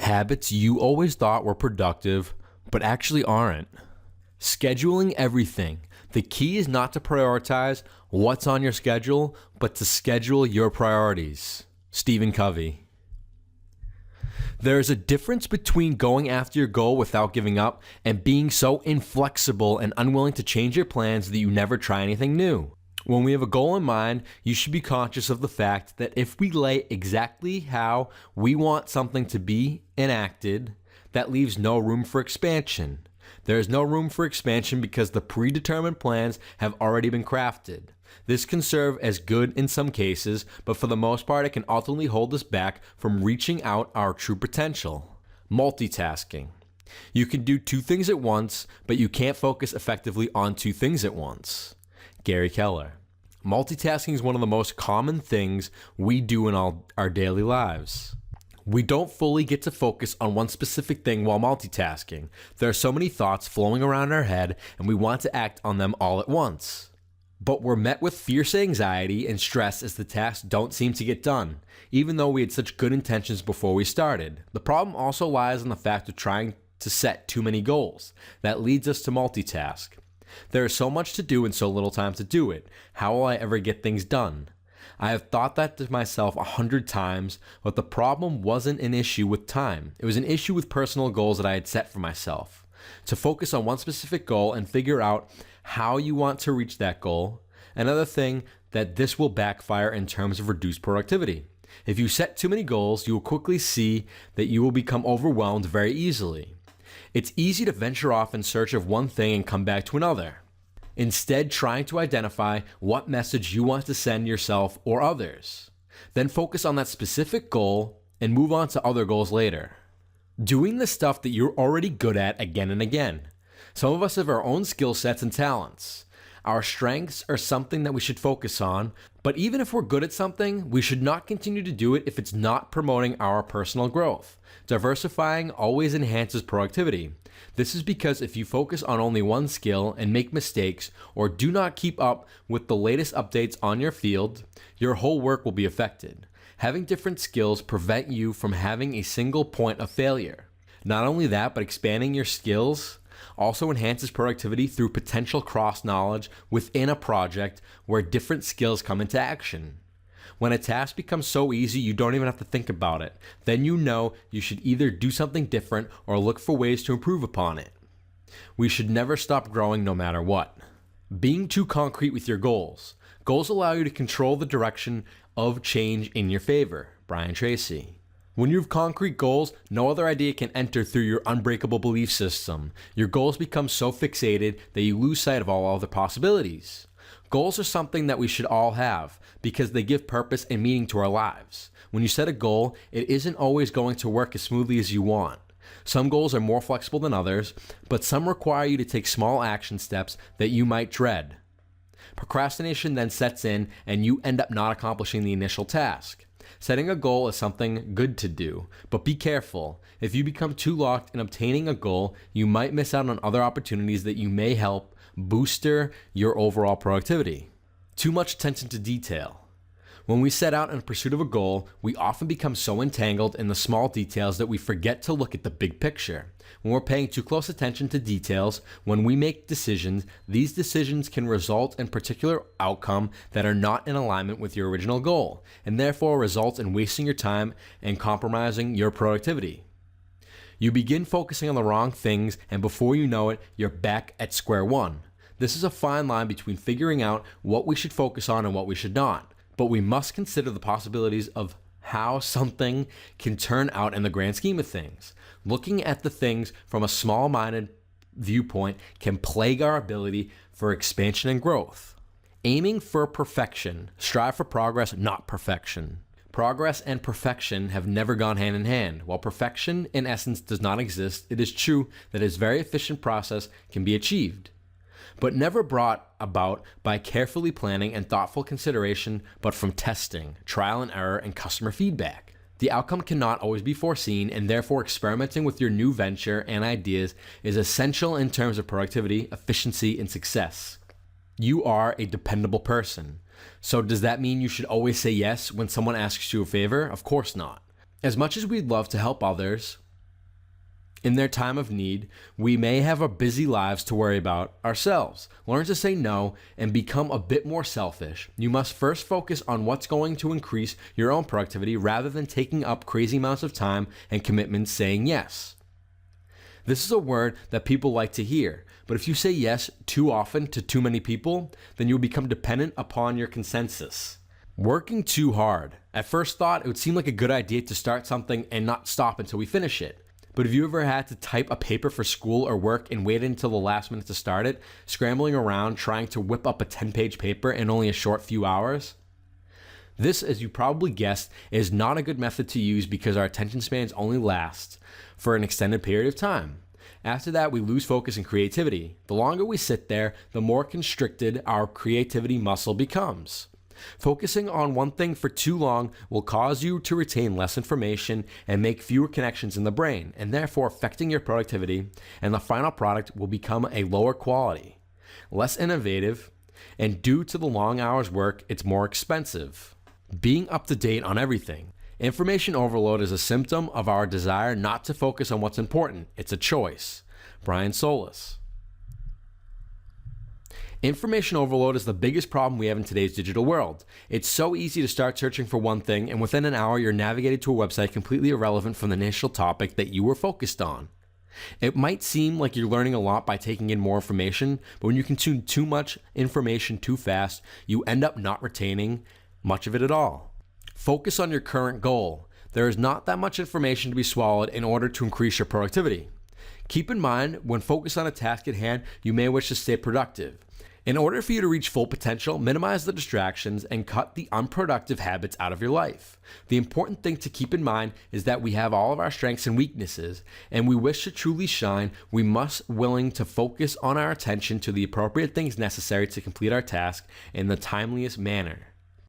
Habits you always thought were productive, but actually aren't. Scheduling everything. The key is not to prioritize what's on your schedule, but to schedule your priorities. Stephen Covey. There is a difference between going after your goal without giving up and being so inflexible and unwilling to change your plans that you never try anything new. When we have a goal in mind, you should be conscious of the fact that if we lay exactly how we want something to be enacted, that leaves no room for expansion. There is no room for expansion because the predetermined plans have already been crafted. This can serve as good in some cases, but for the most part, it can ultimately hold us back from reaching out our true potential. Multitasking. You can do two things at once, but you can't focus effectively on two things at once. Gary Keller. Multitasking is one of the most common things we do in our daily lives. We don't fully get to focus on one specific thing while multitasking. There are so many thoughts flowing around our head, and we want to act on them all at once. But we're met with fierce anxiety and stress as the tasks don't seem to get done, even though we had such good intentions before we started. The problem also lies in the fact of trying to set too many goals. That leads us to multitask. There is so much to do and so little time to do it. How will I ever get things done? I have thought that to myself 100 times, but the problem wasn't an issue with time. It was an issue with personal goals that I had set for myself. To focus on one specific goal and figure out how you want to reach that goal. Another thing that this will backfire in terms of reduced productivity. If you set too many goals, you will quickly see that you will become overwhelmed very easily. It's easy to venture off in search of one thing and come back to another. Instead, trying to identify what message you want to send yourself or others. Then focus on that specific goal and move on to other goals later. Doing the stuff that you're already good at again and again. Some of us have our own skill sets and talents. Our strengths are something that we should focus on, but even if we're good at something, we should not continue to do it if it's not promoting our personal growth. Diversifying always enhances productivity. This is because if you focus on only one skill and make mistakes or do not keep up with the latest updates on your field, your whole work will be affected. Having different skills prevent you from having a single point of failure. Not only that, but expanding your skills also enhances productivity through potential cross-knowledge within a project where different skills come into action. When a task becomes so easy you don't even have to think about it, then you know you should either do something different or look for ways to improve upon it. We should never stop growing no matter what. Being too concrete with your goals. Goals allow you to control the direction of change in your favor. Brian Tracy. When you have concrete goals, no other idea can enter through your unbreakable belief system. Your goals become so fixated that you lose sight of all other possibilities. Goals are something that we should all have because they give purpose and meaning to our lives. When you set a goal, it isn't always going to work as smoothly as you want. Some goals are more flexible than others, but some require you to take small action steps that you might dread. Procrastination then sets in and you end up not accomplishing the initial task. Setting a goal is something good to do, but be careful. If you become too locked in obtaining a goal, you might miss out on other opportunities that you may help booster your overall productivity. Too much attention to detail. When we set out in pursuit of a goal, we often become so entangled in the small details that we forget to look at the big picture. When we're paying too close attention to details, when we make decisions, these decisions can result in particular outcomes that are not in alignment with your original goal, and therefore result in wasting your time and compromising your productivity. You begin focusing on the wrong things, and before you know it, you're back at square one. This is a fine line between figuring out what we should focus on and what we should not. But we must consider the possibilities of how something can turn out in the grand scheme of things. Looking at the things from a small-minded viewpoint can plague our ability for expansion and growth. Aiming for perfection. Strive for progress, not perfection. Progress and perfection have never gone hand in hand. While perfection in essence does not exist, it is true that a very efficient process can be achieved, but never brought about by carefully planning and thoughtful consideration, but from testing, trial and error, and customer feedback. The outcome cannot always be foreseen, and therefore experimenting with your new venture and ideas is essential in terms of productivity, efficiency, and success. You are a dependable person. So does that mean you should always say yes when someone asks you a favor? Of course not. As much as we'd love to help others, In their time of need, we may have our busy lives to worry about ourselves. Learn to say no and become a bit more selfish. You must first focus on what's going to increase your own productivity rather than taking up crazy amounts of time and commitment saying yes. This is a word that people like to hear, but if you say yes too often to too many people, then you'll become dependent upon your consensus. Working too hard. At first thought, it would seem like a good idea to start something and not stop until we finish it. But have you ever had to type a paper for school or work and waited until the last minute to start it, scrambling around trying to whip up a 10-page paper in only a short few hours? This, as you probably guessed, is not a good method to use because our attention spans only last for an extended period of time. After that, we lose focus and creativity. The longer we sit there, the more constricted our creativity muscle becomes. Focusing on one thing for too long will cause you to retain less information and make fewer connections in the brain, and therefore affecting your productivity, and the final product will become a lower quality, less innovative, and due to the long hours work, it's more expensive. Being up to date on everything. Information overload is a symptom of our desire not to focus on what's important. It's a choice. Brian Solis. Information overload is the biggest problem we have in today's digital world. It's so easy to start searching for one thing, and within an hour, you're navigated to a website completely irrelevant from the initial topic that you were focused on. It might seem like you're learning a lot by taking in more information, but when you consume too much information too fast, you end up not retaining much of it at all. Focus on your current goal. There is not that much information to be swallowed in order to increase your productivity. Keep in mind, when focused on a task at hand, you may wish to stay productive. In order for you to reach full potential, minimize the distractions and cut the unproductive habits out of your life. The important thing to keep in mind is that we have all of our strengths and weaknesses, and we wish to truly shine, we must willing to focus on our attention to the appropriate things necessary to complete our task in the timeliest manner.